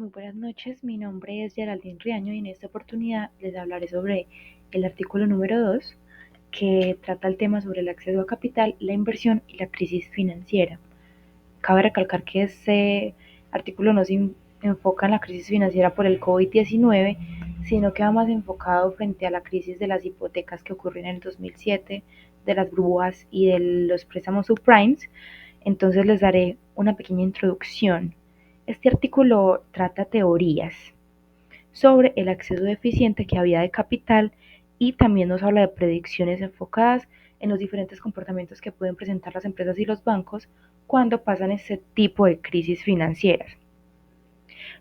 Muy buenas noches, mi nombre es Geraldine Riaño y en esta oportunidad les hablaré sobre el artículo número 2 que trata el tema sobre el acceso a capital, la inversión y la crisis financiera. Cabe recalcar que este artículo no se enfoca en la crisis financiera por el COVID-19, sino que va más enfocado frente a la crisis de las hipotecas que ocurrió en el 2007, de las burbujas y de los préstamos subprimes. Entonces les daré una pequeña introducción. Este artículo trata teorías sobre el acceso eficiente que había de capital y también nos habla de predicciones enfocadas en los diferentes comportamientos que pueden presentar las empresas y los bancos cuando pasan este tipo de crisis financieras.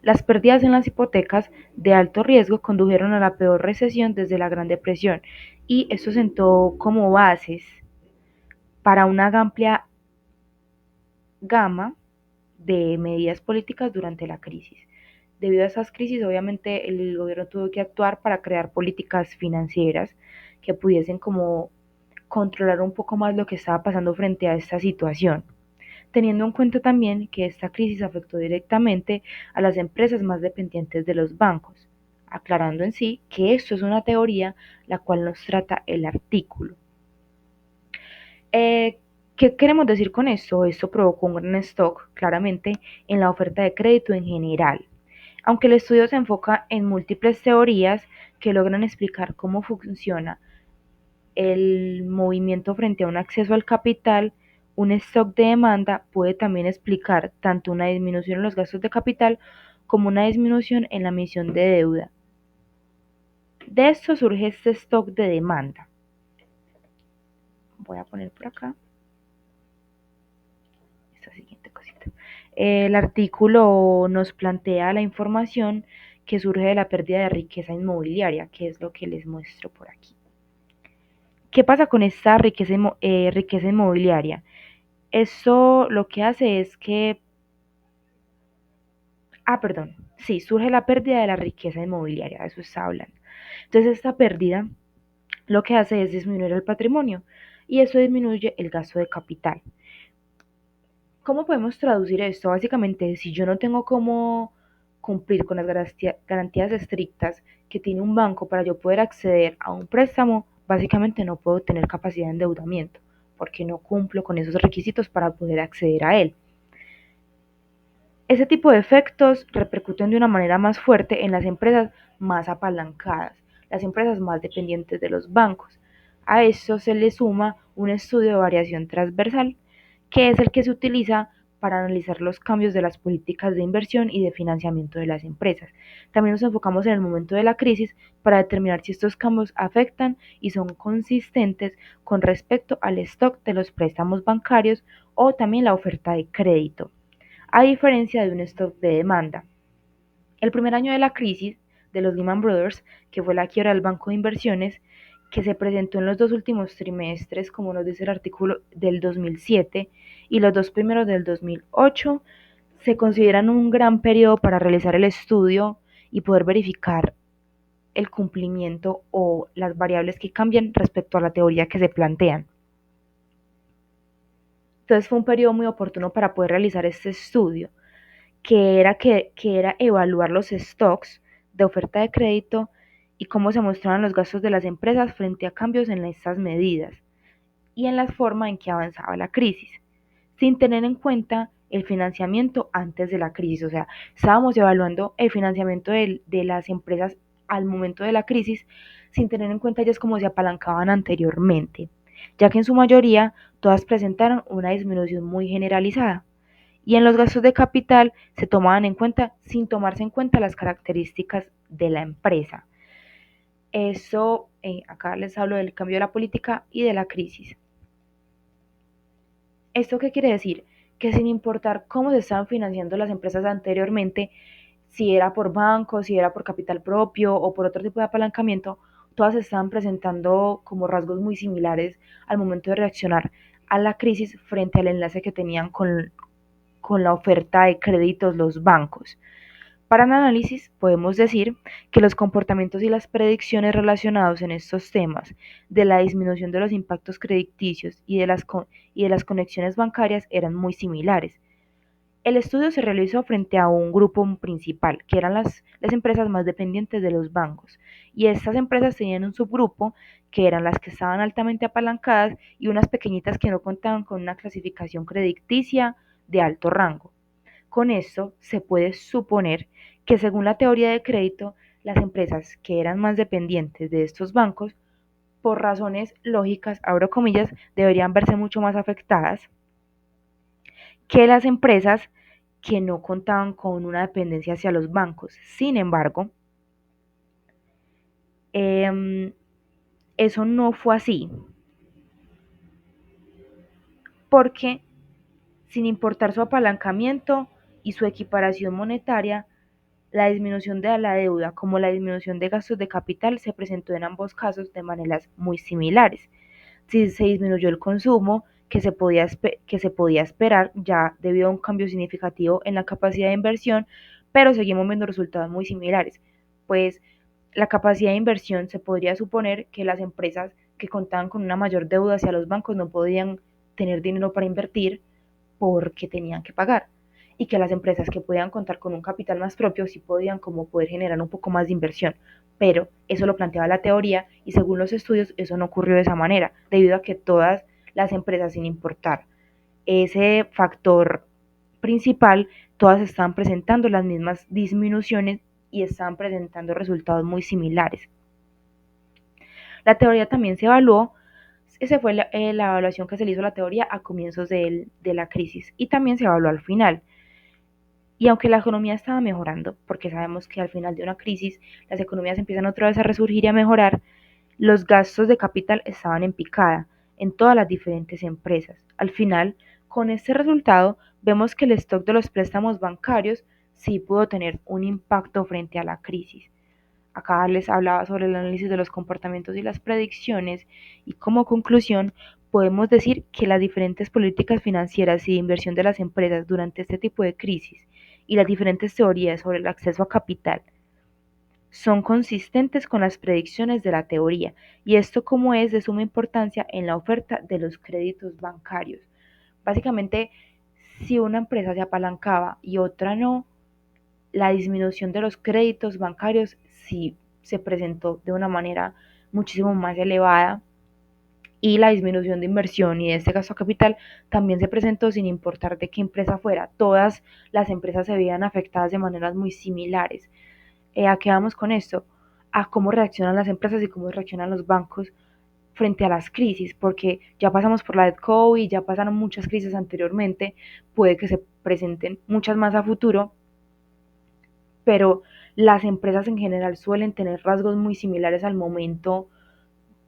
Las pérdidas en las hipotecas de alto riesgo condujeron a la peor recesión desde la Gran Depresión y esto sentó como bases para una amplia gama de medidas políticas durante la crisis. Debido a esas crisis, obviamente el gobierno tuvo que actuar para crear políticas financieras que pudiesen como controlar un poco más lo que estaba pasando frente a esta situación, teniendo en cuenta también que esta crisis afectó directamente a las empresas más dependientes de los bancos, aclarando en sí que esto es una teoría la cual nos trata el artículo. Eh, ¿Qué queremos decir con esto? Esto provocó un gran stock, claramente, en la oferta de crédito en general. Aunque el estudio se enfoca en múltiples teorías que logran explicar cómo funciona el movimiento frente a un acceso al capital, un stock de demanda puede también explicar tanto una disminución en los gastos de capital como una disminución en la emisión de deuda. De esto surge este stock de demanda. Voy a poner por acá esta siguiente cosita. El artículo nos plantea la información que surge de la pérdida de riqueza inmobiliaria, que es lo que les muestro por aquí. ¿Qué pasa con esta riqueza inmobiliaria? Eso lo que hace es que, perdón, sí, surge la pérdida de la riqueza inmobiliaria, de eso está hablando. Entonces esta pérdida lo que hace es disminuir el patrimonio y eso disminuye el gasto de capital. ¿Cómo podemos traducir esto? Básicamente, si yo no tengo cómo cumplir con las garantías estrictas que tiene un banco para yo poder acceder a un préstamo, básicamente no puedo tener capacidad de endeudamiento porque no cumplo con esos requisitos para poder acceder a él. Ese tipo de efectos repercuten de una manera más fuerte en las empresas más apalancadas, las empresas más dependientes de los bancos. A eso se le suma un estudio de variación transversal, que es el que se utiliza para analizar los cambios de las políticas de inversión y de financiamiento de las empresas. También nos enfocamos en el momento de la crisis para determinar si estos cambios afectan y son consistentes con respecto al stock de los préstamos bancarios o también la oferta de crédito, a diferencia de un stock de demanda. El primer año de la crisis de los Lehman Brothers, que fue la quiebra del banco de inversiones, que se presentó en los dos últimos trimestres, como nos dice el artículo del 2007, y los dos primeros del 2008, se consideran un gran periodo para realizar el estudio y poder verificar el cumplimiento o las variables que cambian respecto a la teoría que se plantean. Entonces fue un periodo muy oportuno para poder realizar este estudio, que era evaluar los stocks de oferta de crédito y cómo se mostraban los gastos de las empresas frente a cambios en estas medidas y en la forma en que avanzaba la crisis, sin tener en cuenta el financiamiento antes de la crisis. O sea, estábamos evaluando el financiamiento de las empresas al momento de la crisis sin tener en cuenta ellas cómo se apalancaban anteriormente, ya que en su mayoría todas presentaron una disminución muy generalizada y en los gastos de capital se tomaban en cuenta sin tomarse en cuenta las características de la empresa. Eso, acá les hablo del cambio de la política y de la crisis. ¿Esto qué quiere decir? Que sin importar cómo se estaban financiando las empresas anteriormente, si era por banco, si era por capital propio o por otro tipo de apalancamiento, todas estaban presentando como rasgos muy similares al momento de reaccionar a la crisis frente al enlace que tenían con la oferta de créditos los bancos. Para el análisis podemos decir que los comportamientos y las predicciones relacionados en estos temas de la disminución de los impactos crediticios y de las conexiones bancarias eran muy similares. El estudio se realizó frente a un grupo principal, que eran las empresas más dependientes de los bancos, y estas empresas tenían un subgrupo, que eran las que estaban altamente apalancadas, y unas pequeñitas que no contaban con una clasificación crediticia de alto rango. Con esto se puede suponer que según la teoría de crédito, las empresas que eran más dependientes de estos bancos, por razones lógicas, abro comillas, deberían verse mucho más afectadas que las empresas que no contaban con una dependencia hacia los bancos. Sin embargo, eso no fue así, porque sin importar su apalancamiento y su equiparación monetaria, la disminución de la deuda como la disminución de gastos de capital se presentó en ambos casos de maneras muy similares. Si se disminuyó el consumo que se podía esperar ya debido a un cambio significativo en la capacidad de inversión, pero seguimos viendo resultados muy similares, pues la capacidad de inversión se podría suponer que las empresas que contaban con una mayor deuda hacia los bancos no podían tener dinero para invertir porque tenían que pagar, y que las empresas que podían contar con un capital más propio sí podían como poder generar un poco más de inversión. Pero eso lo planteaba la teoría y según los estudios eso no ocurrió de esa manera, debido a que todas las empresas, sin importar ese factor principal, todas estaban presentando las mismas disminuciones y estaban presentando resultados muy similares. La teoría también se evaluó. Esa fue la evaluación que se le hizo a la teoría a comienzos de la crisis y también se evaluó al final. Y aunque la economía estaba mejorando, porque sabemos que al final de una crisis las economías empiezan otra vez a resurgir y a mejorar, los gastos de capital estaban en picada en todas las diferentes empresas. Al final, con este resultado, vemos que el stock de los préstamos bancarios sí pudo tener un impacto frente a la crisis. Acá les hablaba sobre el análisis de los comportamientos y las predicciones y como conclusión podemos decir que las diferentes políticas financieras y de inversión de las empresas durante este tipo de crisis y las diferentes teorías sobre el acceso a capital son consistentes con las predicciones de la teoría y esto como es de suma importancia en la oferta de los créditos bancarios. Básicamente, si una empresa se apalancaba y otra no, la disminución de los créditos bancarios sí se presentó de una manera muchísimo más elevada y la disminución de inversión y de este gasto capital también se presentó sin importar de qué empresa fuera. Todas las empresas se veían afectadas de maneras muy similares. ¿A qué vamos con esto? A cómo reaccionan las empresas y cómo reaccionan los bancos frente a las crisis, porque ya pasamos por la de COVID, ya pasaron muchas crisis anteriormente, puede que se presenten muchas más a futuro, pero las empresas en general suelen tener rasgos muy similares al momento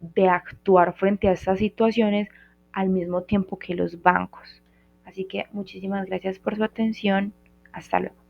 de actuar frente a estas situaciones al mismo tiempo que los bancos. Así que muchísimas gracias por su atención. Hasta luego.